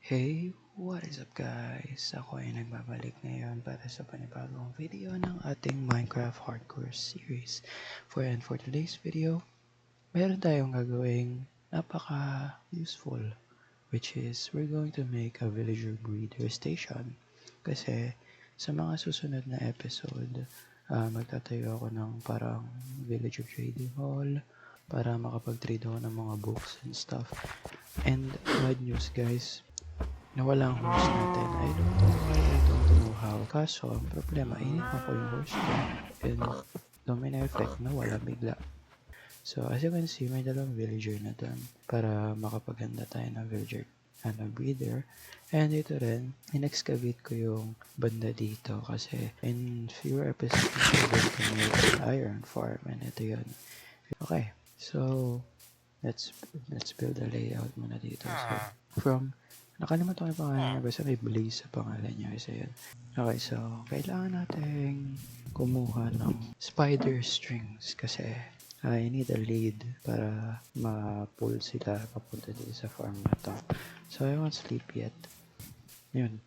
Hey, what is up guys? Ako ay nagbabalik ngayon para sa panibagong video ng ating Minecraft Hardcore series. For today's video, meron tayong gagawing napaka-useful, which is we're going to make a villager breeder station. Kasi sa mga susunod na episode, magtatayo ako ng parang villager trading hall para makapag-trade ako ng mga books and stuff. And bad news guys, nawala ang horse natin. I don't know how. Kaso, ang problema, iniwan ko yung horse ko. And, domino effect, nawala bigla. So, as you can see, may dalawang villager na dun para makapaganda tayo ng villager breeder. And ito rin, in-excavate ko yung banda dito kasi in few episodes, we're going to make an iron farm. And ito yun. Okay, so, let's build a layout muna dito. So, nakalimutan ko yung pangalan niya, basta may Blaze sa pangalan niya kasi yun. Okay, so kailangan natin kumuha ng spider strings kasi I need a lead para ma-pull sila papunta dito sa farm na to. So I won't sleep yet. Yun.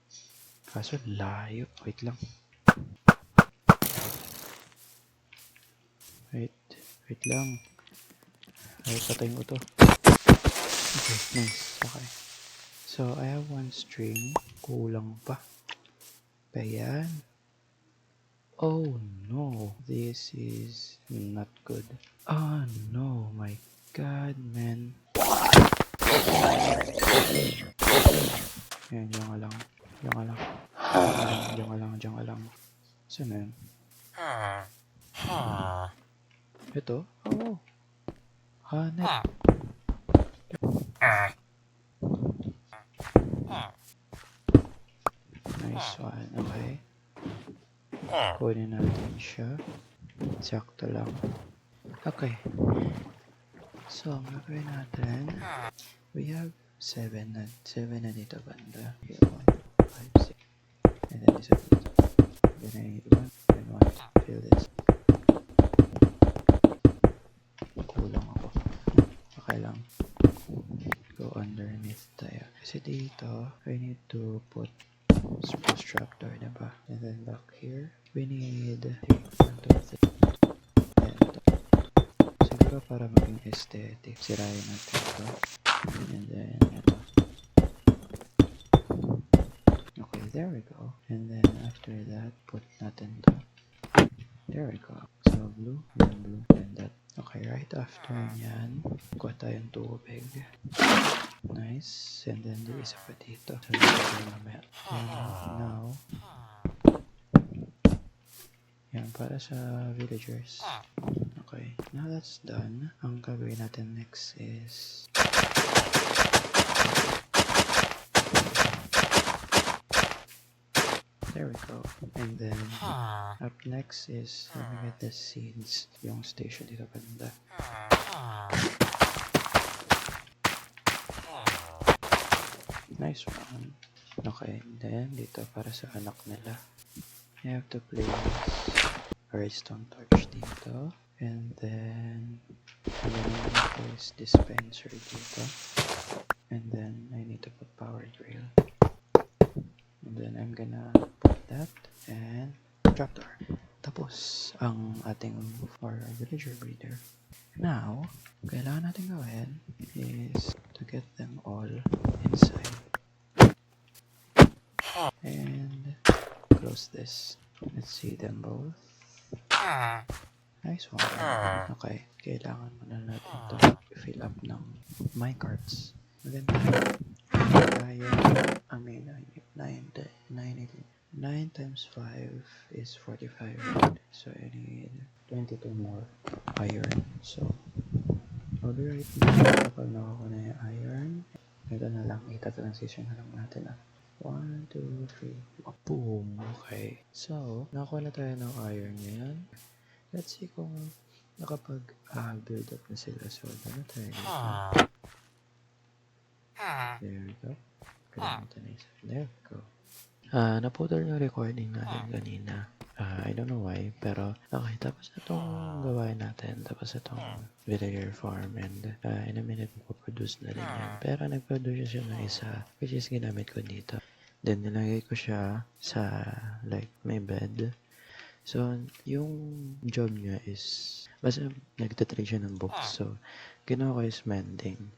Kaso layo. Wait lang. Wait lang. Ay, patayin ko to. Okay, nice. Okay. So, I have one string. Kulang pa. Ayan. Oh no. This is not good. Oh no. My God, man. Ayan, diyan ka lang. Diyan ka lang. Saan na yun? Ito? Oh. Hanep. Nice one. Okay. Kunin natin siya. Sakto lang. Okay. So, ang gagawin natin, we have 7 na dito banda. Here, 1, 5, 6. And then isa dito. Then I need 1 and 1 to fill this. Kulang ako. Okay lang. Go underneath tayo. Kasi dito, I need to put spruce trapdoor, diba? And then back here, we need 3, 1, 2, 3. And siguro para maging aesthetic, sirayan natin ito. And then ito. Okay, there we go. And then after that, put natin to. There we go. So blue, and blue, and that. Okay, right after yan, kuha tayong tubig. Nice. And then the isa pa dito. So mamaya. Now, yan, para sa villagers. Okay, now that's done. Ang gagawin natin next is there we go. And then up next is let me get the seeds. Yung station dito banda. Nice one. Okay, then dito para sa anak nila. You have to place a redstone torch dito. And then I'm gonna place dispenser dito. And then I need to put power drill. And then I'm gonna put that and trapdoor. Tapos ang ating for villager breeder. Now, kailangan natin gawin is to get them all inside. And close this. Let's see them both. Nice one. Okay, kailangan muna natin ito fill up ng minecarts. Maganda. Kaya, I mean, 9 times 5 is 45. So I need 22 more iron. So, I'll be right back kapag nakuha na yung iron. Ito na lang, ita-transition na lang natin 1, 2, 3, boom! Okay. So, nakuha na tayo ng iron ngayon. Let's see kung nakapag-build up na sila. So, dito tayo dito. There we go. Kailangan natin na isa. There we go. Naputol yung recording natin kanina. I don't know why, pero okay, tapos itong gawain natin, tapos itong villager farm, and in a minute, magpo-produce na rin yan. Pero nag-produce siya ng isa, which is ginamit ko dito. Then, nilagay ko siya sa, like, may bed. So, yung job niya is, basta nagtatrade siya ng books. So, ginawa ko is mending.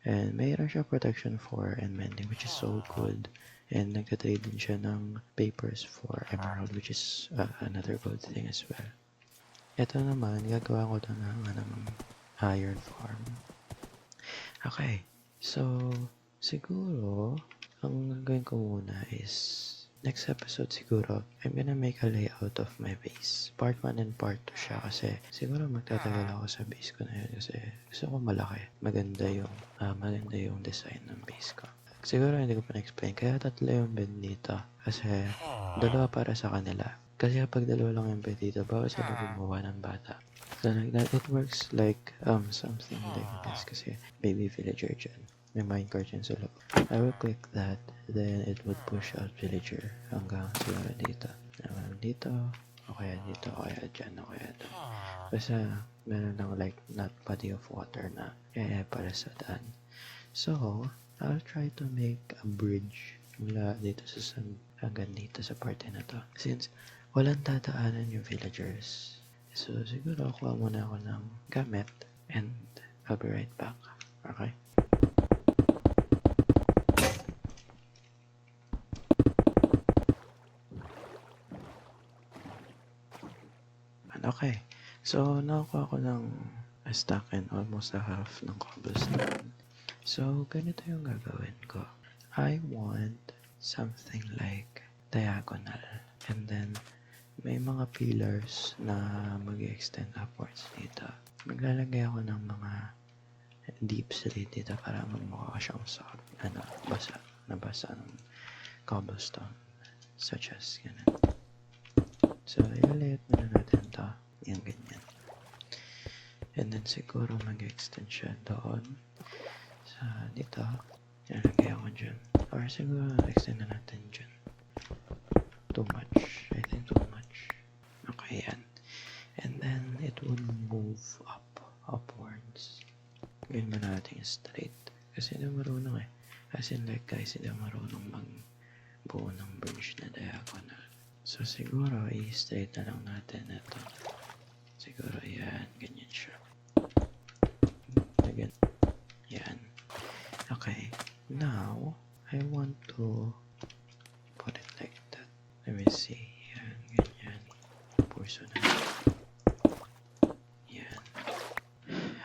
And mayroon siya protection for and mending, which is so good. And nagtatrade din siya ng papers for emerald, which is another good thing as well. Ito naman, gagawa ko ito ng iron farm. Okay, so siguro, ang gagawin ko muna is, next episode siguro, I'm gonna make a layout of my base. Part 1 and part 2 siya kasi siguro magtatagal ako sa base ko na yun kasi gusto ko malaki. Maganda yung design ng base ko. Siguro hindi ko pa na-explain. Kaya tatlo yung bed dito. Kasi dalawa para sa kanila. Kasi kapag dalawa lang yung bed dito, bawal sila gumawa ng bata. So like that, it works like something like this. Kasi baby villager dyan. May minecart yun sa loob. I will click that. Then it would push out villager hanggang siguro dito. Hanggang dito. O kaya dito. O kaya dyan. O kaya doon. Basta meron lang like not body of water na kaya para sa daan. So, I'll try to make a bridge mula dito sa sun hanggang dito sa parte na to. Since walang dadaanan yung villagers. So, siguro kuha muna ako ng gamit and I'll be right back. Okay? Okay. So, nakuha ko ng a stack and almost a half ng cobblestone. So, ganito yung gagawin ko. I want something like diagonal. And then, may mga pillars na mag-extend upwards dito. Maglalagay ako ng mga deep slate dito para magmukha siyang basa ng cobblestone. Such as, ganun. So, ilalayat muna natin to. Yung ganyan. And then, siguro mag-extend siya doon. Dito, nalagay ako dyan. Or siguro, extend na natin dyan. Too much. I think too much. Okay, yan. And then, it would move upwards. Gawin mo natin straight. Kasi hindi marunong eh. As in like, guys, hindi marunong magbuo ng bridge na diagonal. So, siguro, i-straight na lang natin ito. Siguro, yan. Ganyan siya. Again. Yan. Okay, now, I want to put it like that. Let me see. Yan, ganyan. Purso na. Yan.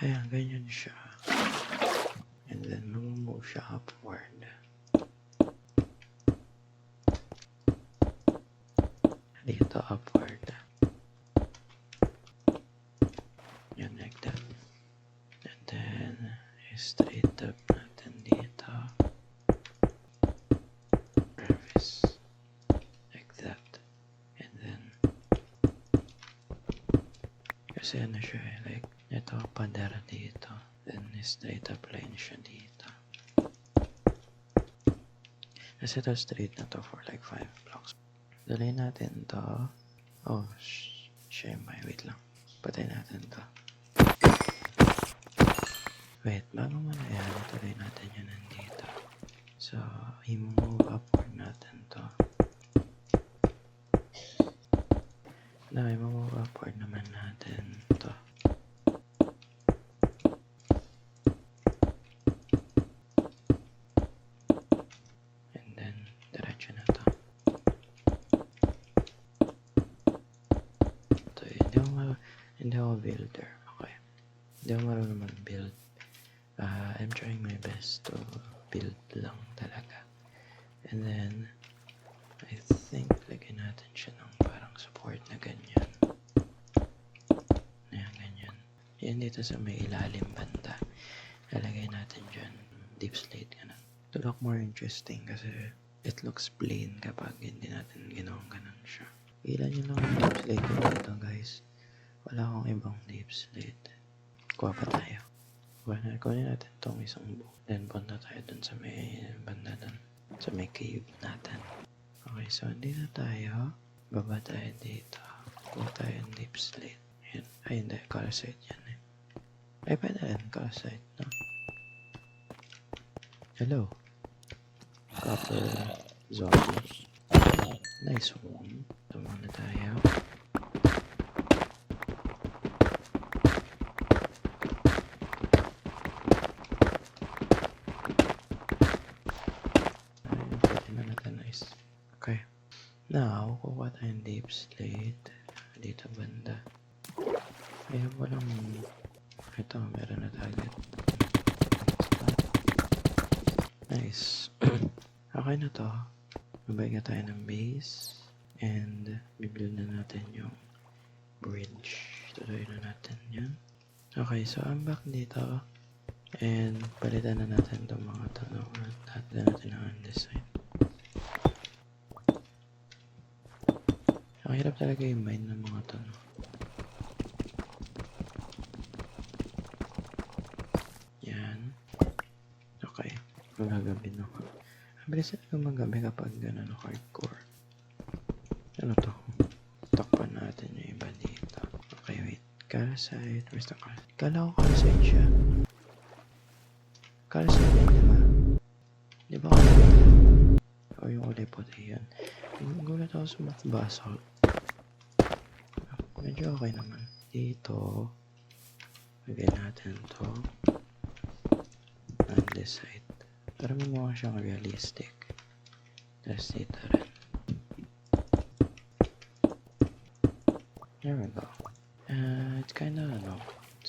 Ayan, ganyan siya. And then, mag-move siya upward. Dito, upward. Yan, like that. And then, straight up natin dito. Crevice. Like that. And then, kasi ano siya eh, like, ito, pader dito. Then, straight up line siya dito. Kasi ito straight na to for like 5 blocks. Dalay natin to. Oh, shemay, wait lang. Patay natin to. Wait, bago mo na yan, ituloy natin yun nandito. So, i-move upward natin to. Now, i-move upward naman natin to. And then, diretso na to. Ito, hindi ako builder. Okay. Hindi ako marunong mag-build. I'm trying my best to build lang talaga. And then, I think lagyan natin siya ng parang support na ganyan. Ayan, ganyan. Yan dito sa may ilalim banda. Lalagay natin dyan. Deep slate, ganun. To look more interesting kasi it looks plain kapag hindi natin ginawang ganun siya. Ilan yun lang yung deep slate ko dito, guys. Wala akong ibang deep slate. Kuha pa tayo. Kunin natin itong isang book. Then, punta tayo dun sa may banda dun. Sa may cave natin. Okay, so, hindi na tayo. Baba tayo dito. Kuha tayo ng deep slate. Ayan. Ay, hindi. Calcite yan eh. Ay, pwede rin. Calcite, no? Hello. Copper zombie. Nice one. Ito muna tayo. Ayun, pwede na natin. Nice. Okay. Now, kuha tayong deep slate. Dito banda. Ayaw walang... Ito, meron na target. Nice. Okay na to. Mabay tayo ng base. And, bibuild na natin yung bridge. Tuloy na natin yan. Okay, so I'm back dito. And, palitan na natin itong mga tanong. At natin ang undesign. Ang hirap talaga yung mine ng mga tanong. Yan. Okay. Magagabi na ako. Ang bilis talaga magabi kapag ganun hardcore. Ano to? Takpan natin yung iba dito. Okay, wait. Calcite. Where's the calcite? Kala ko calcite siya. Calcite yan, diba? Diba calcite? O yung kulay puti yan. Gulat ako sa basalt. Medyo okay naman. Dito. Lagay natin to. On this side. Para mukha siyang realistic. Tapos dito rin. There we go. It's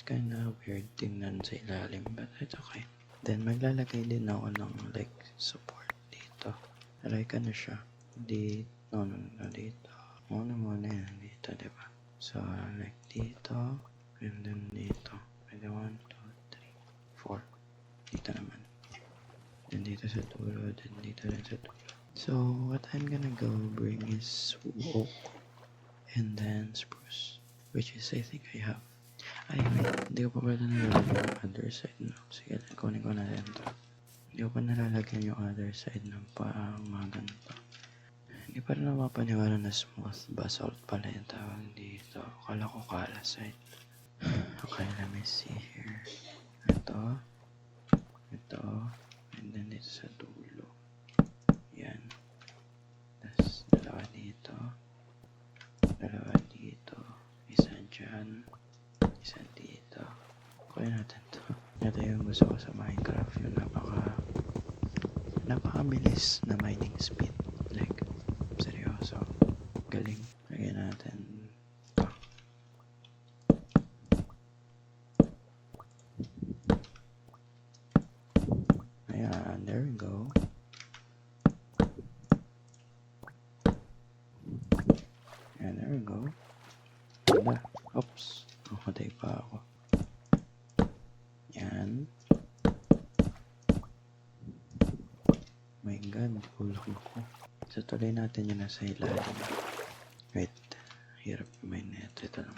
kinda weird tingnan sa ilalim, but it's okay. Then, maglalagay din ako ng like support dito. Like ano siya? Dito. Dito. Muna yan. Dito, diba? So, like dito. And then dito. Pwede 1, 2, 3, 4. Dito naman. Then dito sa dulo. Then dito rin sa dulo. So, what I'm gonna go bring is oak. And then spruce. Which is, I think I have. Ay, wait. Hindi ko pa pala nalalagyan yung other side. No? Sige, kunin ko na rin to. Hindi ko pa nalalagyan yung other side ng parang mga ganito. Hindi pa rin mapaniwala na smooth basalt pala yung tawag dito. Akala ko calcite. Okay, let me see here. Ito. And then dito sa dulo. Yan. Tapos, dalawa dito. Isa dyan. Isa dito. Kuya natin to. Ito yung gusto ko sa Minecraft. Yung napakabilis na mining speed. Like, seryoso. Galing. Lagyan natin ito. Ayan, there we go. And there we go. Wala. Oops. Namatay pa ako. Yan. My God. Hulog ako. So, tuloy natin yun nasa ilalim. Wait. Hirap may net. Ito lang.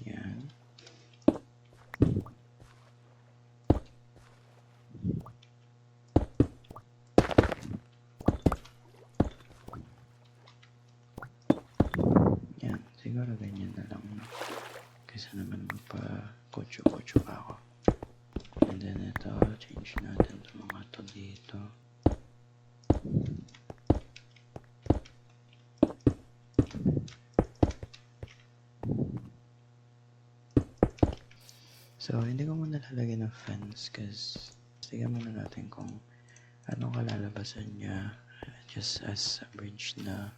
Yan. Siguro ganyan na lang. Kaysa naman magpa-kotso-kotso pa ako. And then ito, change natin ito mga to dito. So, hindi ko muna lalagyan ng fence kasi tignan muna natin kung anong kalalabasan niya just as a bridge na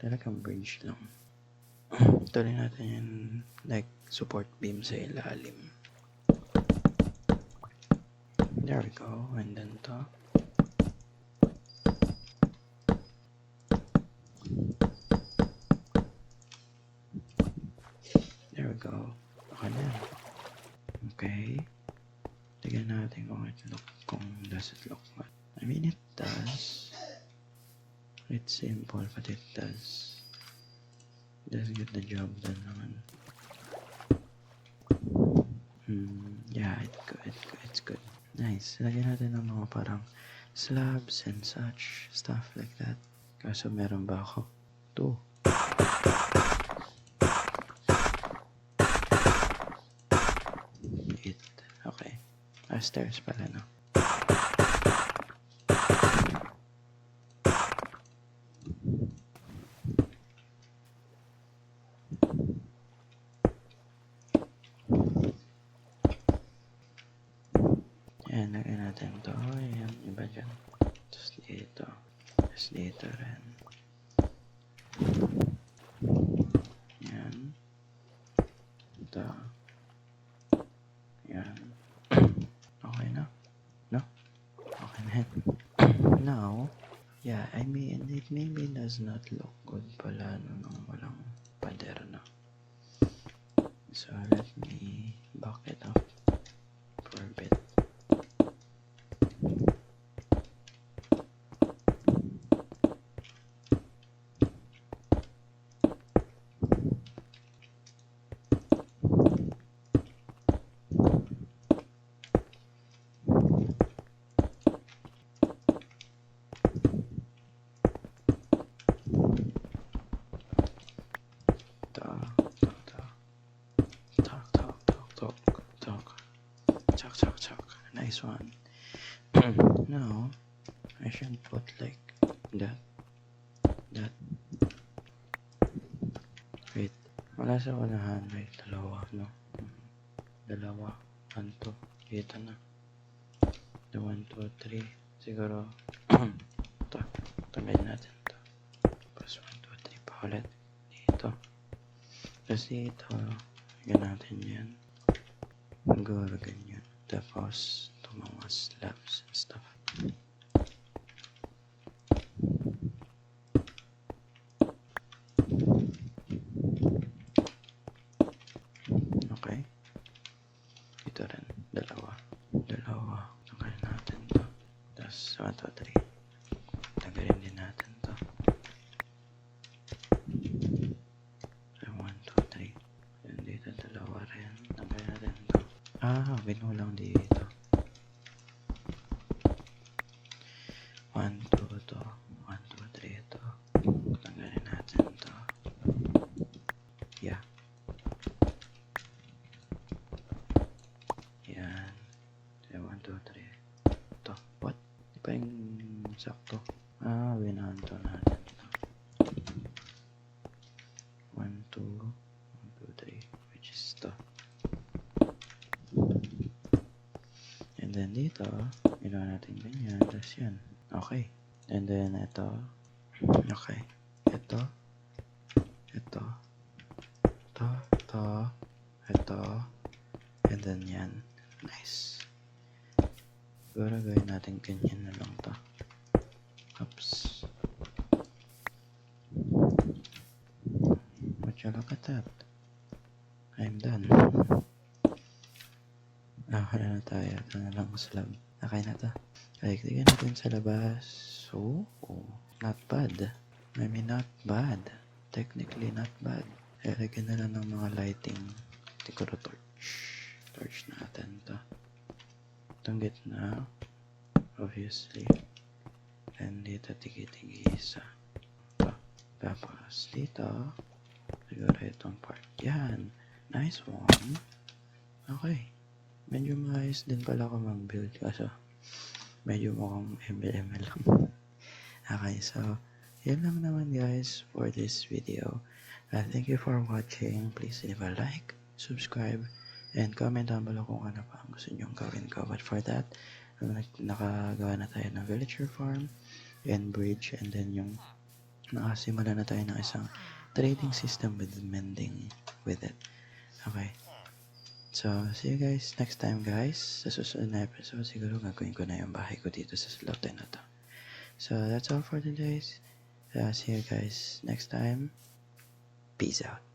talagang bridge lang. Tuloy natin yung like support beam sa ilalim. There we go. And then to. There we go. Okay na. Okay. Tignan natin kung does it look what. I mean it does. It's simple but it does. Does get the job done naman. Yeah, it's good. Nice. Lagyan natin ng mga parang slabs and such stuff like that. Kaso meron ba ako? 2. Eight. Okay. Stairs pala, no? Ayan, lagyan natin to. Ayan, iba dyan. Tapos dito. Tapos dito rin. Ayan. Ito. Ayan. Okay na? No? Okay na yan. Now, yeah, I mean, it maybe does not look good pala nung walang pader na. So, let me back it up for a bit. Talk. Nice one. Now, I should put like that. Wait, wala sa unahan. Wait, dalawa, no? Dalawa. 1, 2. Dito na. 1, 2, 3. Siguro, ito. Tanggalin natin ito. Tapos 1, 2, 3 pa ulit. Dito. Tapos dito, lagyan natin yan. Siguro ganyan. Tapos, ito mga slabs and stuff. Okay. Ito rin. Dalawa. Tanggalin natin ito. Tapos, 1, 2, 3. Tanggalin din natin ito. 1, 2, 3. And dito, dalawa rin. Tanggalin natin ito. Binulang dito. 1, 2, ito. 1, 2, 3 ito. Tanggalin natin ito. Yeah. Yan. 1, 2, 3. Ito. What? Di pa yung sakto. Binanto natin ito. 1, 2, 3. Which is ito. And then dito, ginawa natin ganyan. Tapos yan. Okay. And then ito. Okay. Ito. And then yan. Nice. Siguro gawin natin ganyan na lang to. Oops. Would you look at that? I'm done. Wala na tayo. Ito na lang slab. Okay na to. Tignan natin sa labas. So, not bad. I mean, not bad. Technically, not bad. Lagyan na lang ng mga lighting. Siguro torch natin to. Itong gitna, obviously. And dito, tigi-tigi isa. Ito. Tapos, dito, siguro itong part. Yan. Nice one. Okay. Medyo maayos din pala ako mag-build. Kaso, medyo mukhang ML lang. Okay, so, yun lang naman guys for this video. Thank you for watching. Please leave a like, subscribe, and comment down below kung ano pa ang gusto nyong gawin ko. But for that, nakagawa na tayo ng villager farm and bridge, and then yung nakasimula na tayo ng isang trading system with mending with it. Okay. So, see you guys next time guys. Sa susunod na episode, siguro gagawin ko na yung bahay ko dito sa slaughter na to. So, that's all for today. See you guys next time. Peace out.